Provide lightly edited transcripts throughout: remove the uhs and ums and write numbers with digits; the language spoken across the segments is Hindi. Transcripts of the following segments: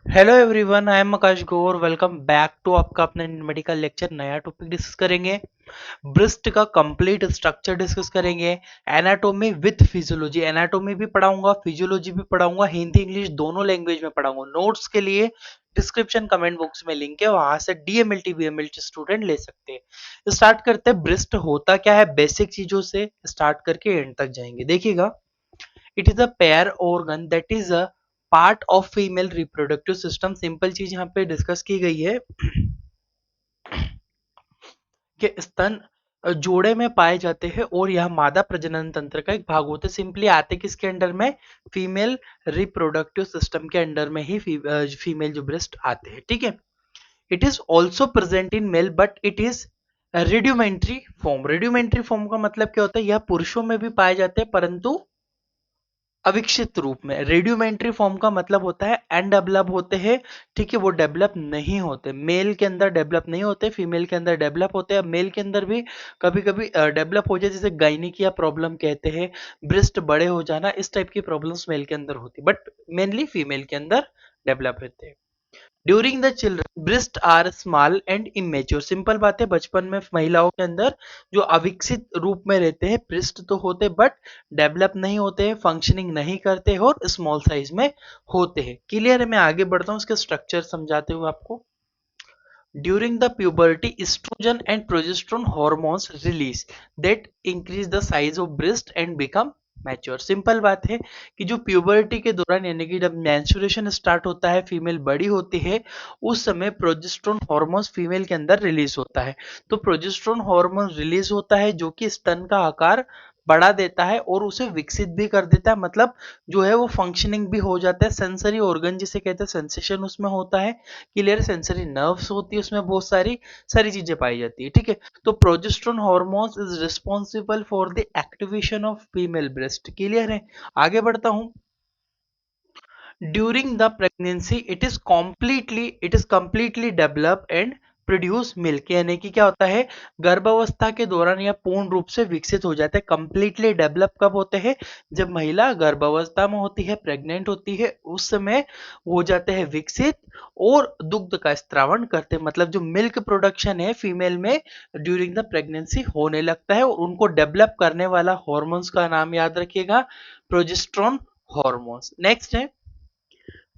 Hello everyone, I am Akash Gaur. Welcome back to आपका अपना मेडिकल लेक्चर। नया टॉपिक डिस्कस करेंगे। ब्रेस्ट का कंप्लीट स्ट्रक्चर डिस्कस करेंगे। एनाटॉमी विद फिजियोलॉजी, एनाटॉमी भी पढ़ाऊंगा, फिजियोलॉजी भी पढ़ाऊंगा, हिंदी इंग्लिश दोनों लैंग्वेज में पढ़ाऊंगा। नोट्स के लिए डिस्क्रिप्शन कमेंट बॉक्स में लिंक है, वहां से डीएमएलटी बीएमएलटी स्टूडेंट ले सकते हैं। स्टार्ट करते हैं। ब्रेस्ट होता क्या है, बेसिक चीजों से स्टार्ट करके एंड तक जाएंगे। देखिएगा, it is a pair organ that is a part of female reproductive system. Simple चीज यहाँ पे डिस्कस की गई है कि स्तन जोड़े में पाए जाते हैं और यह मादा प्रजनन तंत्र का एक भाग होते हैं। सिंपली आते किसके अंडर में, फीमेल रिप्रोडक्टिव सिस्टम के अंडर में ही फीमेल जो ब्रेस्ट आते हैं। ठीक है। It is also present in male but it is rudimentary form. Rudimentary form का मतलब क्या होता है, यह पुरुषों में भी पाए जाते हैं परंतु अविकसित रूप में। रेडियोमेंट्री फॉर्म का मतलब होता है अनडेवलप होते हैं। ठीक है, वो डेवलप नहीं होते। मेल के अंदर डेवलप नहीं होते, फीमेल के अंदर डेवलप होते हैं। मेल के अंदर भी कभी कभी डेवलप हो जाए, जैसे गायनिकिया प्रॉब्लम कहते हैं, ब्रेस्ट बड़े हो जाना, इस टाइप की प्रॉब्लम्स मेल के अंदर होती है, बट मेनली फीमेल के अंदर डेवलप होते हैं। During the children breast are small and immature. Simple बात है, बचपन में महिलाओं के अंदर जो अविकसित रूप में रहते हैं, ब्रेस्ट तो होते बट डेवलप नहीं होते हैं, फंक्शनिंग नहीं करते हैं और स्मॉल साइज में होते हैं। क्लियर है? मैं आगे बढ़ता हूँ, इसके स्ट्रक्चर समझाते हुए आपको। During the puberty, estrogen and progesterone hormones release that increase the size of breast and become mature. Simple बात है कि जो प्यूबर्टी के दौरान, यानी कि जब मेंस्ट्रुएशन स्टार्ट होता है, फीमेल बड़ी होती है, उस समय प्रोजेस्टेरोन हार्मोन्स फीमेल के अंदर रिलीज होता है। तो प्रोजेस्टेरोन हार्मोन रिलीज होता है जो कि स्तन का आकार बढ़ा देता है और उसे विकसित भी कर देता है। मतलब जो है वो फंक्शनिंग भी हो जाता है। सेंसरी ऑर्गन जिसे कहते हैं, सेंसेशन उसमें होता है। क्लियर? सेंसरी नर्व्स होती है उसमें, बहुत सारी सारी चीजें पाई जाती है। ठीक है। तो progesterone hormones is responsible for the activation of female breast. Clear है? आगे बढ़ता हूं। During the pregnancy it is completely develop and produce milk. यानी कि क्या होता है, गर्भावस्था के दौरान यह पूर्ण रूप से विकसित हो जाते हैं। कंप्लीटली डेवलप कब होते हैं, जब महिला गर्भावस्था में होती है, प्रेग्नेंट होती है, उस समय हो जाते हैं विकसित और दुग्ध का स्त्रावण करते हैं। मतलब जो मिल्क प्रोडक्शन है फीमेल में ड्यूरिंग द प्रेगनेंसी होने लगता है, और उनको डेवलप करने वाला हॉर्मोन्स का नाम याद रखिएगा, प्रोजेस्टेरोन हॉर्मोन्स। नेक्स्ट है,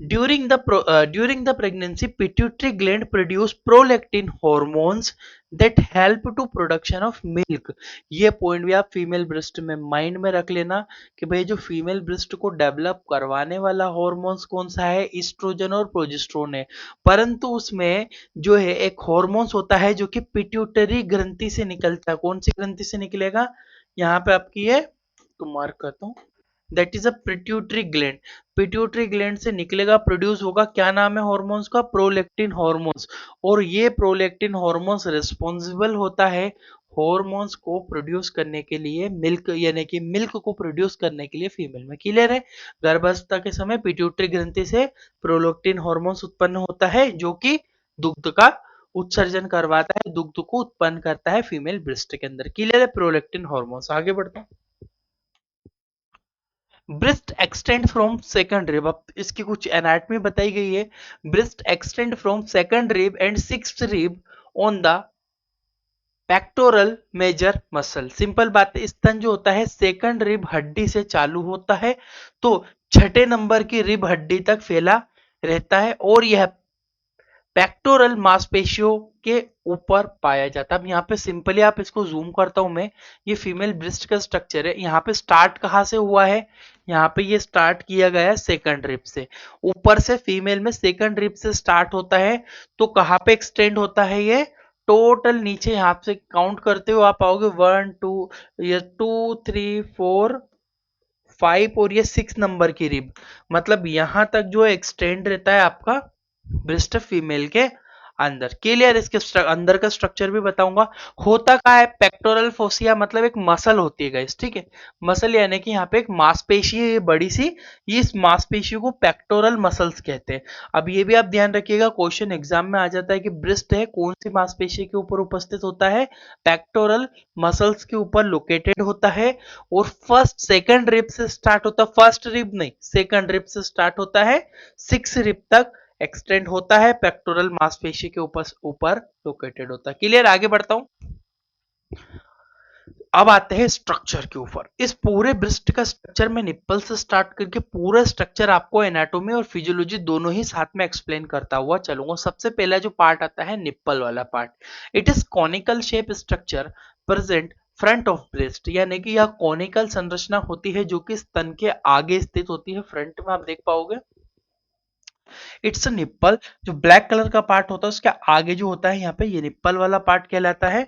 during the pregnancy, pituitary gland produce prolactin hormones that help to production of milk। ये पॉइंट भी आप फीमेल ब्रेस्ट में माइंड में रख लेना कि भाई जो फीमेल ब्रेस्ट को डेवलप करवाने वाला हॉर्मोन्स कौन सा है, ईस्ट्रोजन और प्रोजेस्टेरोन है। परंतु उसमें जो है एक हॉर्मोन्स होता है जो कि पिट्यूटरी ग्रंथि से निकलता है। कौन सी ग्रंथि से निकलेगा, यहाँ पे आपकी है, तो मार्क करता हूँ, that is a pituitary gland. Pituitary gland से निकलेगा, प्रोड्यूस होगा, क्या नाम है हॉर्मोन्स का, प्रोलेक्टिन हॉर्मोन्स। और ये प्रोलेक्टिन हॉर्मोन्स रिस्पॉन्सिबल होता है हॉर्मोन्स को प्रोड्यूस करने के लिए, मिल्क यानी कि मिल्क को प्रोड्यूस करने के लिए फीमेल में। क्लियर है? गर्भावस्था के समय पिट्यूटरी ग्रंथि से प्रोलेक्टिन हॉर्मोन्स उत्पन्न होता है जो कि दुग्ध का उत्सर्जन करवाता है, दुग्ध को उत्पन्न करता है फीमेल ब्रेस्ट के अंदर। क्लियर है? Prolactin hormones. आगे बढ़ता हूं। Breast extend from second rib. अब इसकी कुछ एनाटमी बताई गई है। Breast extend from second rib and sixth rib on the pectoral major muscle. Simple बात है, स्तन जो होता है सेकंड रिब हड्डी से चालू होता है, तो छठे नंबर की रिब हड्डी तक फैला रहता है और यह पेक्टोरल मांसपेशियों के ऊपर पाया जाता है। अब यहाँ पे सिंपली आप इसको जूम करता हूं मैं, ये फीमेल ब्रेस्ट का स्ट्रक्चर है। यहाँ पे स्टार्ट कहाँ से हुआ है, यहाँ पे ये स्टार्ट किया गया है सेकंड रिब से। ऊपर से फीमेल में सेकंड रिब से स्टार्ट होता है, तो कहाँ पे एक्सटेंड होता है ये, टोटल नीचे यहाँ से काउंट करते हो आप आओगे 1 2, ये 2 3 4 5 और ये 6 नंबर की रिब। मतलब यहां तक जो एक्सटेंड रहता है आपका ब्रेस्ट फीमेल के अंदर। क्लियर? इसके अंदर का स्ट्रक्चर भी बताऊंगा। होता क्या है, पेक्टोरल फोसिया मतलब एक मसल होती है गाइस। ठीक है, मसल यानी कि यहाँ पे एक मांसपेशी है, ये बड़ी सी, इस मांसपेशी को पेक्टोरल मसल्स कहते हैं। अब ये भी आप ध्यान रखिएगा, क्वेश्चन एग्जाम में आ जाता है कि ब्रेस्ट है कौन सी मांसपेशी के ऊपर उपस्थित होता है, पेक्टोरल मसल्स के ऊपर लोकेटेड होता है। और फर्स्ट सेकंड रिब से स्टार्ट होता है, फर्स्ट रिब नहीं सेकंड रिब से स्टार्ट होता है, सिक्स रिब तक एक्सटेंड होता है, पेक्टोरल मांसपेशी के ऊपर ऊपर लोकेटेड होता है। क्लियर, आगे बढ़ता हूं। अब आते हैं स्ट्रक्चर के ऊपर। इस पूरे ब्रेस्ट का स्ट्रक्चर में निप्पल से स्टार्ट करके पूरा स्ट्रक्चर आपको एनाटॉमी और फिजियोलॉजी दोनों ही साथ में एक्सप्लेन करता हुआ चलूंगा। सबसे पहला जो पार्ट आता है निप्पल वाला part, it is conical shape structure present front of breast, यानी कि यह कॉनिकल संरचना होती है जो कि स्तन के आगे स्थित होती है। फ्रंट में आप देख पाओगे इट्स निप्पल। जो ब्लैक कलर का पार्ट होता है उसके आगे जो होता है यहाँ पे, ये निप्पल वाला पार्ट कहलाता है।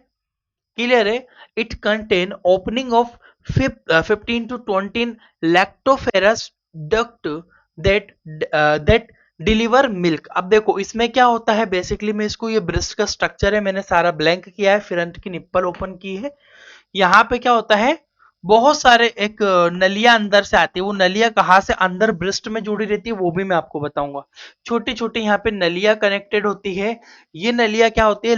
क्लियर है। It contain opening of 15 to 20 lactiferous duct that that deliver milk. अब देखो इसमें क्या होता है, बेसिकली मैं इसको, ये ब्रेस्ट का स्ट्रक्चर है, मैंने सारा ब्लैंक किया है, फ्रंट की निप्पल ओपन की है। यहाँ पे क्या होता है, बहुत सारे एक नलियां अंदर से आती है। वो नलियां कहाँ से अंदर ब्रेस्ट में जुड़ी रहती है वो भी मैं आपको बताऊंगा। छोटी छोटी यहाँ पे नलियां कनेक्टेड होती है। ये नलियां क्या होती है,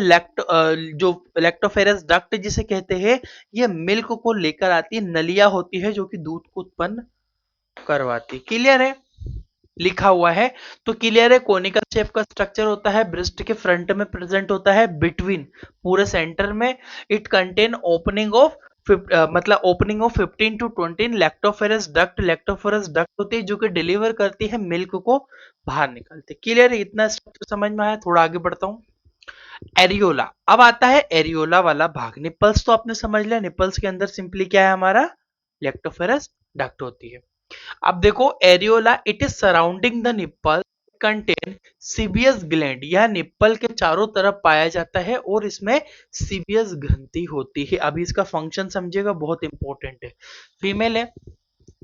जो लैक्टोफेरस डक्ट जिसे कहते हैं, ये मिल्क को लेकर आती है। नलियां होती है जो कि दूध को उत्पन्न करवाती। क्लियर है, लिखा हुआ है तो क्लियर है। कोनिकल शेप का स्ट्रक्चर होता है, ब्रेस्ट के फ्रंट में प्रेजेंट होता है, बिटवीन पूरे सेंटर में। इट कंटेन ओपनिंग ऑफ मतलब opening of 15 to 20 lactiferous duct. Lactiferous duct होती है जो कि डिलीवर करती है मिल्क को बाहर निकालते। क्लियर है, इतना स्ट्रक्चर समझ में आया। थोड़ा आगे बढ़ता हूं। एरियोला, अब आता है एरियोला वाला भाग। निपल्स तो आपने समझ लिया, निपल्स के अंदर सिंपली क्या है हमारा, लैक्टोफेरस डक्ट होती है। अब देखो areola, it is surrounding the nipple, contain sebaceous gland. यह निप्पल के चारों तरफ पाया जाता है और इसमें सीबियस ग्रंथि होती है। अभी इसका फंक्शन समझिएगा, बहुत इंपॉर्टेंट है। फीमेल है,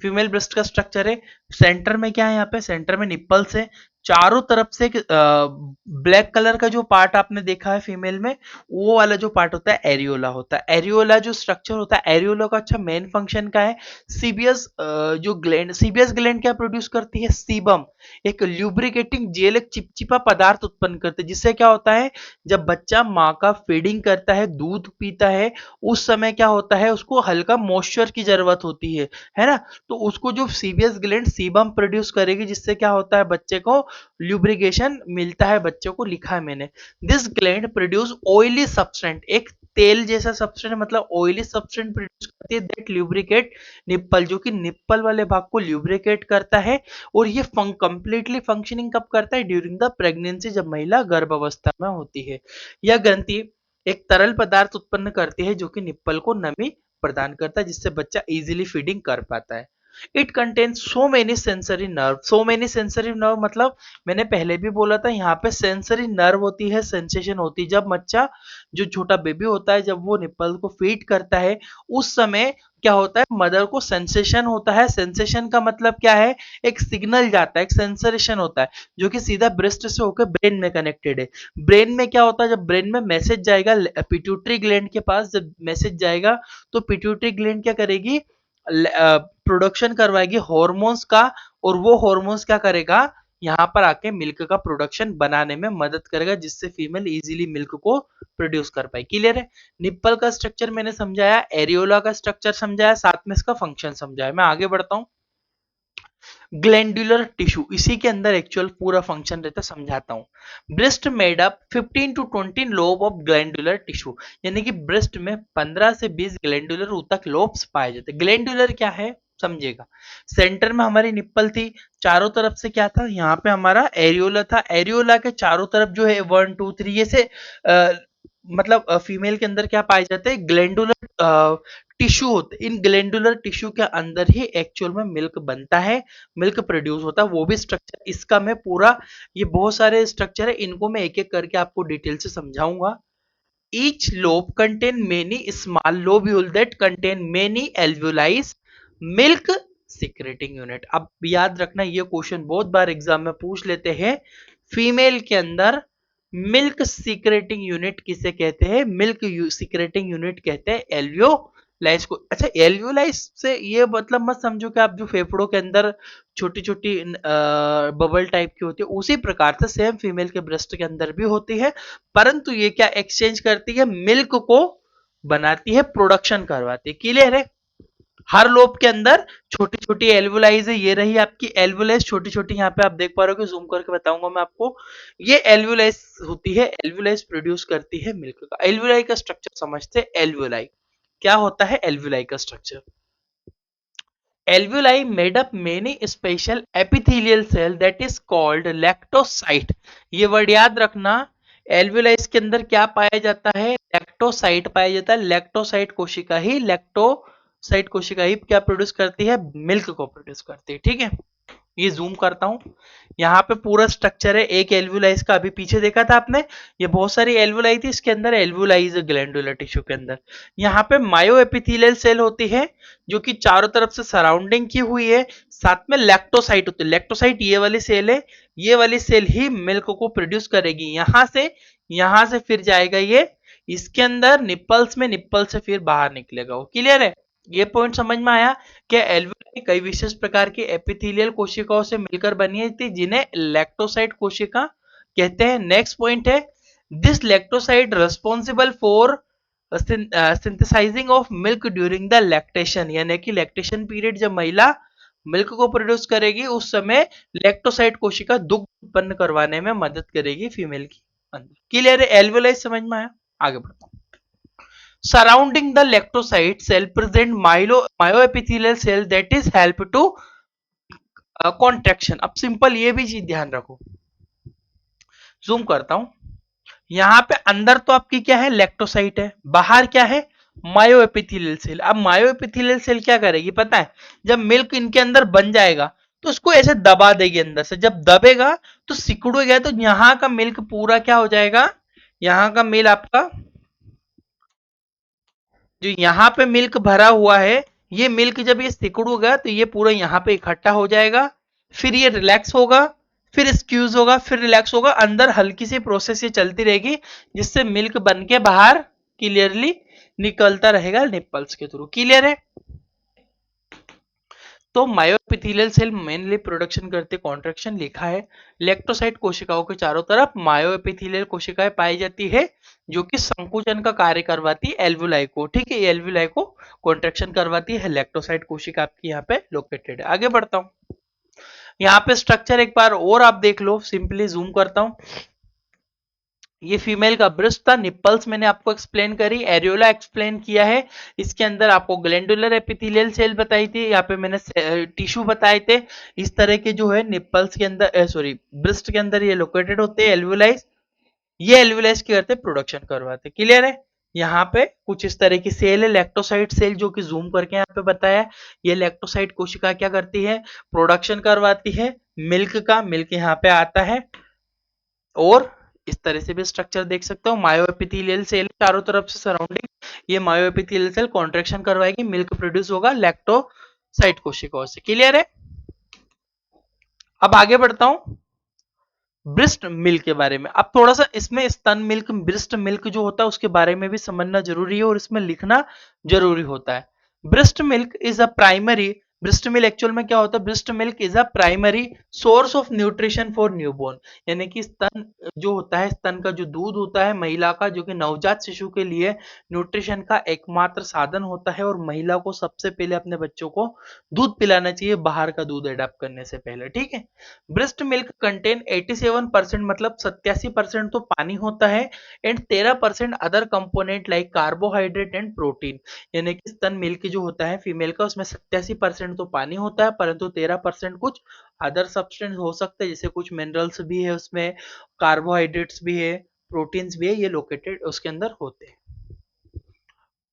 फीमेल ब्रेस्ट का स्ट्रक्चर है। सेंटर में क्या है, यहाँ पे सेंटर में निप्पल्स है। चारों तरफ से ब्लैक कलर का जो पार्ट आपने देखा है फीमेल में, वो वाला जो पार्ट होता है एरियोला होता है। एरियोला जो स्ट्रक्चर होता है, एरियोला का अच्छा मेन फंक्शन का है, सीबियस जो ग्लैंड, सीबियस ग्लैंड क्या प्रोड्यूस करती है, सीबम, एक ल्यूब्रिकेटिंग जेल, एक चिपचिपा पदार्थ उत्पन्न करते हैं। जिससे क्या होता है, जब बच्चा माँ का फीडिंग करता है, दूध पीता है, उस समय क्या होता है, उसको हल्का मॉइस्चर की जरूरत होती है ना। तो उसको जो सीबियस ग्लैंड सीबम प्रोड्यूस करेगी, जिससे क्या होता है, बच्चे को ल्यूब्रिकेशन मिलता है, बच्चे को लिखा है मैंने। दिस ग्लैंड प्रोड्यूस ऑयली सब्सटेंट, एक तेल जैसा सब्सटेंट, मतलब ऑयली सब्सटेंट प्रोड्यूस करती है, दैट ल्यूब्रिकेट निप्पल, जो कि निप्पल वाले भाग को ल्यूब्रिकेट करता है। और ये कंप्लीटली फंक्शनिंग कब करता है, ड्यूरिंग द प्रेगनेंसी, जब महिला गर्भावस्था में होती है। यह ग्रंथि एक तरल पदार्थ उत्पन्न करती है जो कि निप्पल को नमी प्रदान करता है, जिससे बच्चा इजीली फीडिंग कर पाता है। It contains so many sensory nerve. So many sensory nerve मतलब मैंने पहले भी बोला था, यहाँ पे सेंसरी नर्व होती है, सेंसेशन होती है। जब बच्चा, जो छोटा बेबी होता है, जब वो निप्पल को फीड करता है, उस समय क्या होता है, मदर को सेंसेशन होता है। सेंसेशन का मतलब क्या है, एक सिग्नल जाता है, एक सेंसरेशन होता है, जो कि सीधा ब्रेस्ट से होकर ब्रेन में कनेक्टेड है। ब्रेन में क्या होता है, जब ब्रेन में मैसेज जाएगा पिट्यूटरी ग्लैंड के पास, जब मैसेज जाएगा तो पिट्यूटरी ग्लैंड क्या करेगी, प्रोडक्शन करवाएगी हॉर्मोन्स का, और वो हॉर्मोन्स क्या करेगा, यहाँ पर आके मिल्क का प्रोडक्शन बनाने में मदद करेगा, जिससे फीमेल इजीली मिल्क को प्रोड्यूस कर पाए। क्लियर है। निप्पल का स्ट्रक्चर मैंने समझाया, एरियोला का स्ट्रक्चर समझाया, साथ में इसका फंक्शन समझाया। मैं आगे बढ़ता हूँ। ग्लैंडुलर टिश्यू, इसी के अंदर एक्चुअल पूरा फंक्शन रहता है, समझाता हूं। Breast made up 15 to 20 lobe of glandular tissue, यानी कि ब्रेस्ट में 15 से 20 ग्लैंडुलर ऊतक लोब्स पाए जाते हैं। ग्लैंडुलर क्या है समझिएगा। सेंटर में हमारी निप्पल थी, चारों तरफ से क्या था, यहाँ पे हमारा एरियोला था। एरियोला के चारों तरफ जो है 1 2 3 ये से मतलब फीमेल के अंदर क्या पाए जाते हैं, ग्लैंडुलर टिश्यू होते। इन ग्लैंडुलर टिश्यू के अंदर ही एक्चुअल में मिल्क बनता है, मिल्क प्रोड्यूस होता है। वो भी स्ट्रक्चर इसका मैं पूरा, ये बहुत सारे स्ट्रक्चर है, इनको मैं एक एक करके आपको डिटेल से समझाऊंगा। Each lobe contain many small lobule that contain many alveoli milk secreting unit. अब याद रखना, ये क्वेश्चन बहुत बार एग्जाम में पूछ लेते हैं। फीमेल के अंदर मिल्क सीक्रेटिंग यूनिट किसे कहते हैं, मिल्क सीक्रेटिंग यूनिट कहते हैं एल्वियोलाइज को। अच्छा, एल्वियोलाइज से ये मतलब मत समझो कि आप जो फेफड़ों के अंदर छोटी छोटी बबल टाइप की होती है, उसी प्रकार से सेम फीमेल के ब्रेस्ट के अंदर भी होती है, परंतु ये क्या एक्सचेंज करती है, मिल्क को बनाती है, प्रोडक्शन करवाती है। क्लियर है। हर लोब के अंदर छोटी छोटी एल्वुलाइज है, ये रही आपकी एल्वुलाइज छोटी छोटी, यहाँ पे आप देख पा रहे हो कि जूम करके बताऊंगा मैं आपको। ये एल्वुलाइज होती है, एल्वुलाइज प्रोड्यूस करती है मिल्क का। एल्वुलाई का स्ट्रक्चर समझते हैं। एल्वुलाई क्या होता है? एल्वुलाई का structure, alveoli made up many special epithelial cell that is called lactocyte। ये वर्ड याद रखना, alveoli के अंदर क्या पाया जाता है? लैक्टोसाइट पाया जाता है। लैक्टोसाइट कोशिका ही क्या प्रोड्यूस करती है? मिल्क को प्रोड्यूस करती है। ठीक है, ये जूम करता हूं, यहाँ पे पूरा स्ट्रक्चर है एक एल्वुलाइज का। अभी पीछे देखा था आपने, ये बहुत सारी एल्वुलाई थी, इसके अंदर एल्वुलाइज ग्लैंडुलर टिश्यू के अंदर। यहाँ पे मायो एपिथेलियल सेल होती है जो कि चारों तरफ से सराउंडिंग की हुई है। साथ में लैक्टोसाइट होती है। लैक्टोसाइट ये वाली सेल है, ये वाली सेल ही मिल्क को प्रोड्यूस करेगी। यहां से फिर जाएगा ये इसके अंदर निप्पल्स में, निप्पल से फिर बाहर निकलेगा। वो क्लियर है? ये पॉइंट समझ में आया? क्या एल्वुलाई कई विशेष प्रकार की एपिथेलियल कोशिकाओं से मिलकर बनी थी जिन्हें लैक्टोसाइट कोशिका कहते हैं। नेक्स्ट पॉइंट है, this lactocyte responsible for synthesising of milk during the lactation, यानी कि लैक्टेशन पीरियड जब महिला मिल्क को प्रोड्यूस करेगी उस समय लैक्टोसाइट कोशिका दुग्ध उत्पन्न करवाने में मदद करेगी फीमेल की अंदर। क्लियर है? एल्वुलाई समझ में आया? आगे बढ़ता हूं। Surrounding the lactocyte cell present myoepithelial cell that is help to contraction। अब सिंपल ये भी चीज ध्यान रखो, जूम करता हूं, यहां पे अंदर तो आपकी क्या है? लैक्टोसाइट है, बाहर क्या है? मायोएपिथेलियल सेल। अब मायोएपिथेलियल सेल क्या करेगी पता है? जब मिल्क इनके अंदर बन जाएगा तो उसको ऐसे दबा देगी अंदर से। जब दबेगा तो सिकुड़ेगा, तो यहाँ का मिल्क पूरा क्या हो जाएगा? यहाँ का मिल्क आपका जो यहाँ पे मिल्क भरा हुआ है, ये मिल्क जब ये सिकुड़ेगा तो ये पूरा यहाँ पे इकट्ठा हो जाएगा, फिर ये रिलैक्स होगा, फिर स्क्यूज होगा, फिर रिलैक्स होगा। अंदर हल्की सी प्रोसेस ये चलती रहेगी जिससे मिल्क बन के बाहर क्लियरली निकलता रहेगा निप्पल्स के थ्रू। क्लियर है? तो मायोएपिथेलियल सेल मेनली प्रोडक्शन करते कॉन्ट्रैक्शन लिखा है। लैक्टोसाइट कोशिकाओं के चारों तरफ मायोएपिथेलियल कोशिकाएं पाई जाती है जो कि संकुचन का कार्य करवाती है एल्वुलाई को। ठीक है, एल्वुलाई को कॉन्ट्रैक्शन करवाती है। लैक्टोसाइट कोशिका आपकी यहाँ पे लोकेटेड है। आगे बढ़ता हूँ, यहाँ पे स्ट्रक्चर एक बार और आप देख लो, सिंपली जूम करता हूँ। ये फीमेल का ब्रेस्ट था, निप्पल्स मैंने आपको एक्सप्लेन करी, एरियोला एक्सप्लेन किया है, इसके अंदर आपको ग्लैंडुलर एपिथेलियल सेल बताई थी, यहाँ पे मैंने टिश्यू बताए थे। इस तरह के जो है निप्पल्स के अंदर सॉरी ब्रेस्ट के अंदर ये लोकेटेड होते हैं एल्वुलाइज। ये एल्वुलाइज क्या करते हैं? प्रोडक्शन करवाते। क्लियर है? यहाँ पे कुछ इस तरह की सेल है, लैक्टोसाइट सेल, जो कि जूम करके यहाँ पे बताया। ये लैक्टोसाइट कोशिका क्या करती है? प्रोडक्शन करवाती है मिल्क का। मिल्क यहाँ पे आता है और इस तरह से भी स्ट्रक्चर देख सकते हो। मायोएपिथेलियल सेल चारों तरफ से सराउंडिंग, ये मायोएपिथेलियल सेल कॉन्ट्रैक्शन करवाएगी, मिल्क प्रोड्यूस होगा लैक्टोसाइट कोशिकाओं से। क्लियर है? अब आगे बढ़ता हूं ब्रेस्ट मिल्क के बारे में। अब थोड़ा सा इसमें स्तन मिल्क, ब्रेस्ट मिल्क जो होता है उसके बारे में भी समझना जरूरी है और इसमें लिखना जरूरी होता है। Breast milk is a primary, breast milk actual में क्या होता है? Breast milk is a primary source of nutrition for newborn, यानी कि स्तन जो होता है, स्तन का जो दूध होता है महिला का, जो कि नवजात शिशु के लिए न्यूट्रिशन का एकमात्र साधन होता है। और महिला को सबसे पहले अपने बच्चों को दूध पिलाना चाहिए बाहर का दूध एडाप्ट करने से पहले। ठीक है, ब्रेस्ट मिल्क कंटेन 87% मतलब 87% तो पानी होता है and 13% other component like carbohydrate and protein, यानी कि स्तन मिल्क जो होता है फीमेल का उसमें 87% तो पानी होता है परंतु 13% कुछ अदर सब्सटेंस हो सकते हैं, जैसे कुछ मिनरल्स भी है उसमें, कार्बोहाइड्रेट्स भी है, प्रोटीन्स भी है, ये लोकेटेड उसके अंदर होते हैं।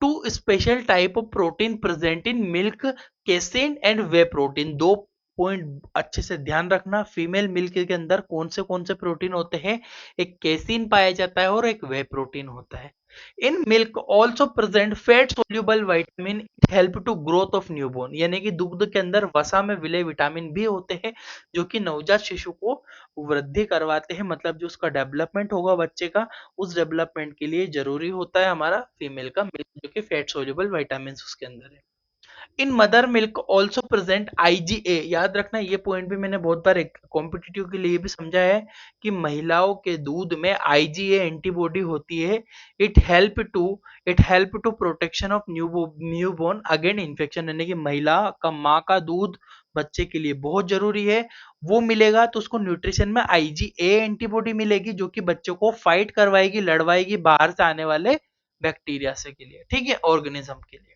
Two special type of protein present in milk, casein and whey protein. दो पॉइंट अच्छे से ध्यान रखना, फीमेल मिल्क के अंदर कौन से प्रोटीन होते हैं? एक केसिन पाया जाता है और एक वे प्रोटीन होता है। In milk also present fat soluble vitamin, it help to growth of newborn, यानी कि दुग्ध के अंदर वसा में विलय विटामिन भी होते हैं जो कि नवजात शिशु को वृद्धि करवाते हैं, मतलब जो उसका डेवलपमेंट होगा बच्चे का, उस डेवलपमेंट के लिए जरूरी होता है हमारा फीमेल का मिल्क, जो कि फैट सोल्यूबल विटामिन उसके अंदर है। In mother milk also present IgA, याद रखना ये पॉइंट भी मैंने बहुत बार कॉम्पिटिटिव के लिए भी समझा है कि महिलाओं के दूध में आईजीए एंटीबॉडी होती है। It help to it help to protection of newborn again infection, यानी कि महिला का माँ का दूध बच्चे के लिए बहुत जरूरी है। वो मिलेगा तो उसको न्यूट्रिशन में आईजीए एंटीबॉडी मिलेगी जो कि बच्चों को फाइट करवाएगी, लड़वाएगी बाहर से आने वाले बैक्टीरिया से के लिए, ठीक है, ऑर्गेनिज्म के लिए।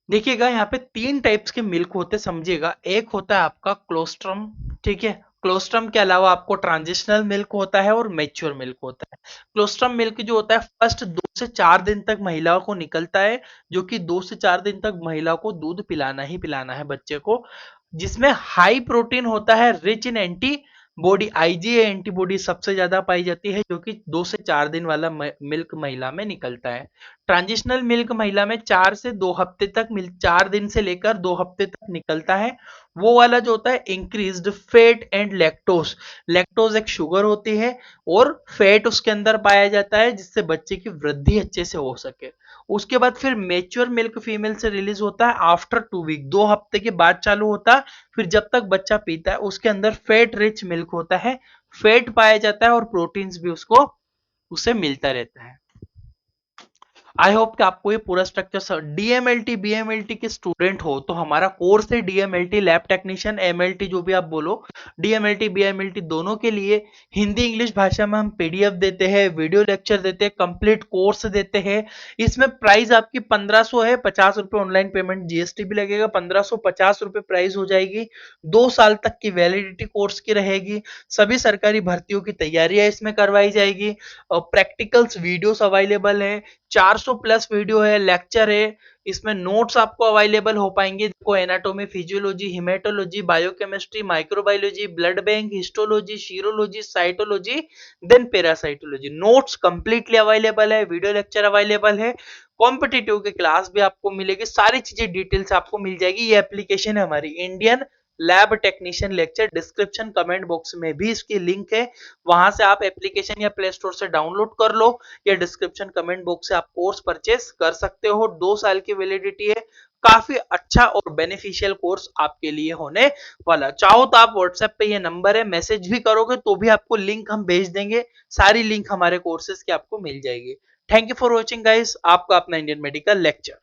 देखिएगा यहाँ पे तीन टाइप्स के मिल्क होते समझिएगा। एक होता है आपका क्लोस्ट्रम, ठीक है। क्लोस्ट्रम के अलावा आपको ट्रांजिशनल मिल्क होता है और मैच्योर मिल्क होता है। क्लोस्ट्रम मिल्क जो होता है फर्स्ट 2 से 4 दिन तक महिलाओं को निकलता है, जो कि 2 से 4 दिन तक महिलाओं को दूध पिलाना ही पिलाना है बच्चे को, जिसमें हाई प्रोटीन होता है, rich in anti body, IgA antibody सबसे ज्यादा पाई जाती है, जो कि 2 से 4 दिन वाला मिल्क महिला में निकलता है। ट्रांजिशनल मिल्क महिला में 4 से 2 हफ्ते तक 4 दिन से लेकर 2 हफ्ते तक निकलता है। वो वाला जो होता है increased fat and lactose, lactose एक शुगर होती है और फैट उसके अंदर पाया जाता है जिससे बच्चे की वृद्धि अच्छे से हो सके। उसके बाद फिर मेच्योर मिल्क फीमेल से रिलीज होता है आफ्टर 2 वीक, 2 हफ्ते के बाद चालू होता है। फिर जब तक बच्चा पीता है उसके अंदर फैट रिच मिल्क होता है, फैट पाया जाता है और प्रोटीन्स भी उसको उसे मिलता रहता है। आई होप कि आपको ये पूरा स्ट्रक्चर, डीएमएलटी बीएमएलटी के स्टूडेंट हो तो हमारा कोर्स है डीएमएलटी लैब टेक्नीशियन, एमएलटी जो भी आप बोलो, डीएमएलटी बीएमएलटी दोनों के लिए हिंदी इंग्लिश भाषा में हम पीडीएफ देते हैं, वीडियो लेक्चर देते हैं, कंप्लीट कोर्स देते हैं। इसमें प्राइस आपकी 1500 है, 50 रुपए ऑनलाइन पेमेंट जीएसटी भी लगेगा, 1550 रुपए प्राइस हो जाएगी। 2 साल तक की वैलिडिटी कोर्स की रहेगी। सभी सरकारी भर्तियों की तैयारियां इसमें करवाई जाएगी। प्रैक्टिकल्स वीडियोस अवेलेबल है, 400 प्लस वीडियो है, लेक्चर है। इसमें नोट्स आपको अवेलेबल हो पाएंगे, देखो anatomy, physiology, haematology, biochemistry, microbiology, blood bank, histology, serology, cytology, then parasitology. Notes completely available है, वीडियो लेक्चर अवेलेबल है, कॉम्पिटिटिव की क्लास भी आपको मिलेगी, सारी चीजें डिटेल से आपको मिल जाएगी। ये एप्लीकेशन है हमारी Indian lab technician lecture, description comment box में भी इसकी लिंक है, वहां से आप एप्लीकेशन या प्ले स्टोर से डाउनलोड कर लो या डिस्क्रिप्शन कमेंट बॉक्स से आप कोर्स परचेस कर सकते हो। 2 साल की वैलिडिटी है, काफी अच्छा और बेनिफिशियल कोर्स आपके लिए होने वाला। चाहो तो आप व्हाट्सएप पे ये नंबर है, मैसेज भी करोगे तो भी आपको लिंक हम भेज देंगे, सारी लिंक हमारे कोर्सेज की आपको मिल जाएगी। Thank you for watching guys, आपका अपना इंडियन मेडिकल लेक्चर।